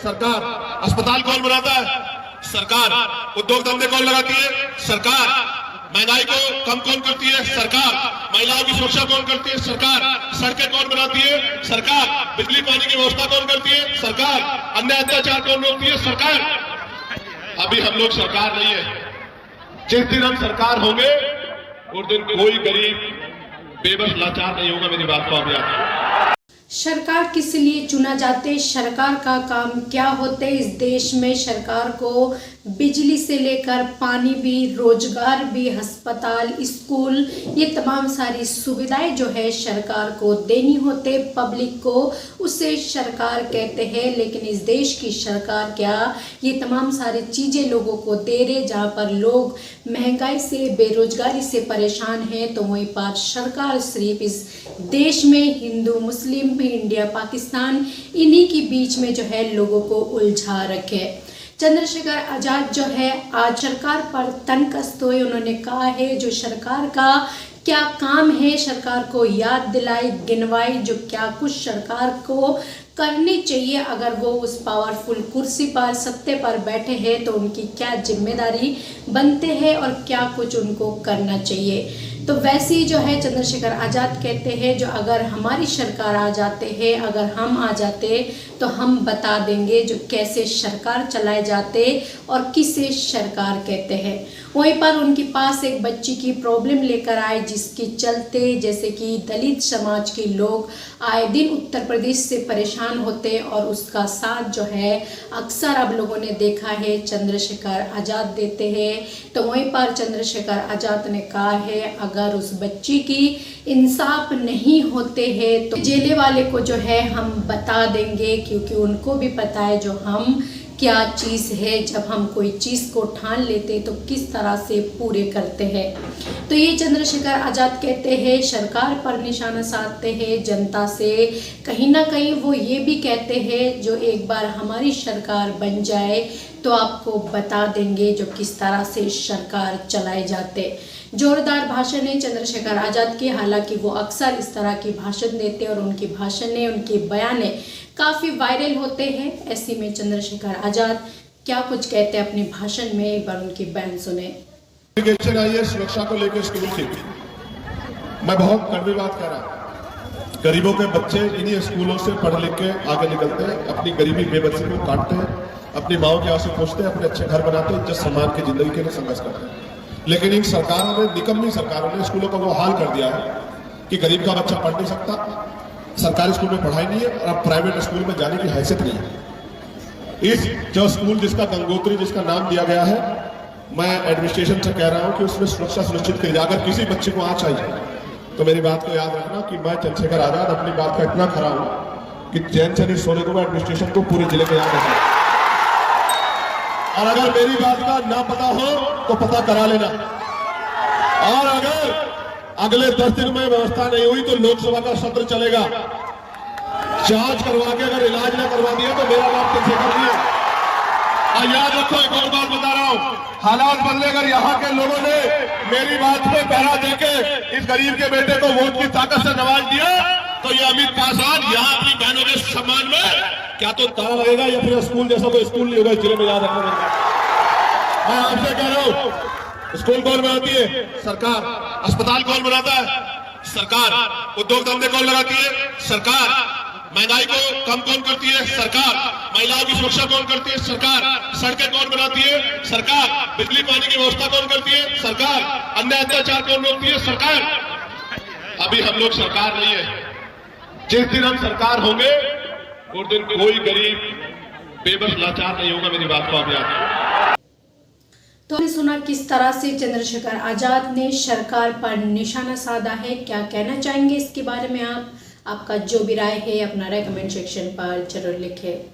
सरकार। अस्पताल कौन बनाता है? सरकार। उद्योग धंधे कौन लगाती है? सरकार। महंगाई को कम कौन करती है? सरकार। महिलाओं की सुरक्षा कौन करती है? सरकार। सड़कें कौन बनाती है? सरकार। बिजली पानी की व्यवस्था कौन करती है? सरकार। अन्य अत्याचार कौन रोकती है? सरकार। अभी हम लोग सरकार नहीं है। जिस दिन हम सरकार होंगे उस दिन कोई गरीब बेबस लाचार नहीं होगा। मेरी बात को आप याद रखें। सरकार किस लिए चुना जाते, सरकार का काम क्या होते, इस देश में सरकार को बिजली से लेकर पानी भी, रोजगार भी, अस्पताल, स्कूल, ये तमाम सारी सुविधाएं जो है सरकार को देनी होते पब्लिक को, उसे सरकार कहते हैं। लेकिन इस देश की सरकार क्या ये तमाम सारी चीज़ें लोगों को दे रहे? जहाँ पर लोग महंगाई से, बेरोजगारी से परेशान हैं, तो वहीं पर सरकार सिर्फ इस देश में हिंदू, मुस्लिम, इंडिया, पाकिस्तान, इन्हीं के बीच में जो है लोगों को उलझा रखे। चंद्रशेखर आजाद जो है आज सरकार पर तनकस हुए। उन्होंने कहा है जो सरकार का क्या काम है, सरकार को याद दिलाई, गिनवाई जो क्या कुछ सरकार को करनी चाहिए अगर वो उस पावरफुल कुर्सी पर, सत्ते पर बैठे हैं, तो उनकी क्या जिम्मेदारी बनते हैं और क्या कुछ उनको करना चाहिए। तो वैसे ही जो है चंद्रशेखर आजाद कहते हैं जो अगर हमारी सरकार आ जाते हैं, अगर हम आ जाते तो हम बता देंगे जो कैसे सरकार चलाए जाते और किसे सरकार कहते हैं। वहीं पर उनके पास एक बच्ची की प्रॉब्लम लेकर आए जिसके चलते जैसे कि दलित समाज के लोग आए दिन उत्तर प्रदेश से परेशान होते और उसका साथ जो है अक्सर अब लोगों ने देखा है चंद्रशेखर आजाद देते हैं। तो वहीं पर चंद्रशेखर आजाद ने कहा है अगर उस बच्ची की इंसाफ नहीं होते हैं तो जेले वाले को जो है हम बता देंगे, क्योंकि उनको भी पता है जो हम क्या चीज़ है, जब हम कोई चीज़ को ठान लेते तो किस तरह से पूरे करते हैं। तो ये चंद्रशेखर आजाद कहते हैं सरकार पर निशाना साधते हैं जनता से, कहीं ना कहीं वो ये भी कहते हैं जो एक बार हमारी सरकार बन जाए तो आपको बता देंगे जो किस तरह से सरकार चलाए जाते। जोरदार भाषण है चंद्रशेखर आजाद के, हालांकि वो अक्सर इस तरह की भाषण देते और उनकी भाषण, उनके बयान काफ़ी वायरल होते हैं। ऐसे में चंद्रशेखर आजाद क्या कुछ कहते हैं अपने भाषण में, एक बार उनकी बयान सुने। आई है सुरक्षा को लेकर स्कूल की, मैं बहुत कड़वी बात कह रहा हूँ। गरीबों के बच्चे इन्हीं स्कूलों से पढ़ लिख के आगे निकलते हैं, अपनी गरीबी बेबसी को काटते हैं, अपनी माओ के आंसू पोंछते हैं, अपने अच्छे घर बनाते हैं, इज्जत सम्मान की जिंदगी के लिए संघर्ष करते हैं। लेकिन इन सरकारों ने, निकम्मी सरकारों ने स्कूलों का वो हाल कर दिया है कि गरीब का बच्चा पढ़ नहीं सकता, सरकारी स्कूल में पढ़ाई नहीं है और अब प्राइवेट स्कूल में जाने की हैसियत नहीं है। इस जो स्कूल जिसका गंगोत्री जिसका नाम दिया गया है, मैं एडमिनिस्ट्रेशन से कह रहा हूं कि उसमें सुरक्षा सुनिश्चित की जाए। अगर किसी बच्चे को आँच आई तो मेरी बात को याद रखना कि मैं चंद्रशेखर आजाद अपनी बात का इतना खरा हूं कि चैन से नहीं सोने को मैं एडमिनिस्ट्रेशन को पूरे जिले में याद रखना। और अगर मेरी बात का ना पता हो तो पता करा लेना। और अगर अगले 10 दिन में व्यवस्था नहीं हुई तो लोकसभा का सत्र चलेगा। जांच करवा के अगर इलाज ना करवा दिया तो मेरा नाम चंद्रशेखर नहीं है। और याद रखो, एक और बात बता रहा हूं, हालात बदले अगर यहाँ के लोगों ने मेरी बात पे पहरा देके इस गरीब के बेटे को वोट की ताकत से नवाज दिया तो ये अमित पासवान यहाँ अपनी बहनों के सम्मान में क्या तो ताला लगेगा या फिर स्कूल जैसा कोई स्कूल नहीं होगा जिले में। याद रखो, मैं आपसे कह रहा हूं स्कूल कौन बनाती है? सरकार। अस्पताल कौन बनाता है? सरकार। उद्योग धंधे कौन लगाती है? सरकार। महंगाई को कम कौन करती है? सरकार। महिलाओं की सुरक्षा कौन करती है? सरकार। सड़कें कौन बनाती है? सरकार। बिजली पानी की व्यवस्था कौन करती है? सरकार। अन्य अत्याचार कौन रोकती है? सरकार। अभी हम लोग सरकार नहीं है। जिस दिन हम सरकार होंगे उस दिन कोई गरीब बेबस लाचार नहीं होगा। मेरी बात को आप याद रखें। तो हमने सुना किस तरह से चंद्रशेखर आजाद ने सरकार पर निशाना साधा है। क्या कहना चाहेंगे इसके बारे में आप? आपका जो भी राय है अपना राय कमेंट सेक्शन पर जरूर लिखें।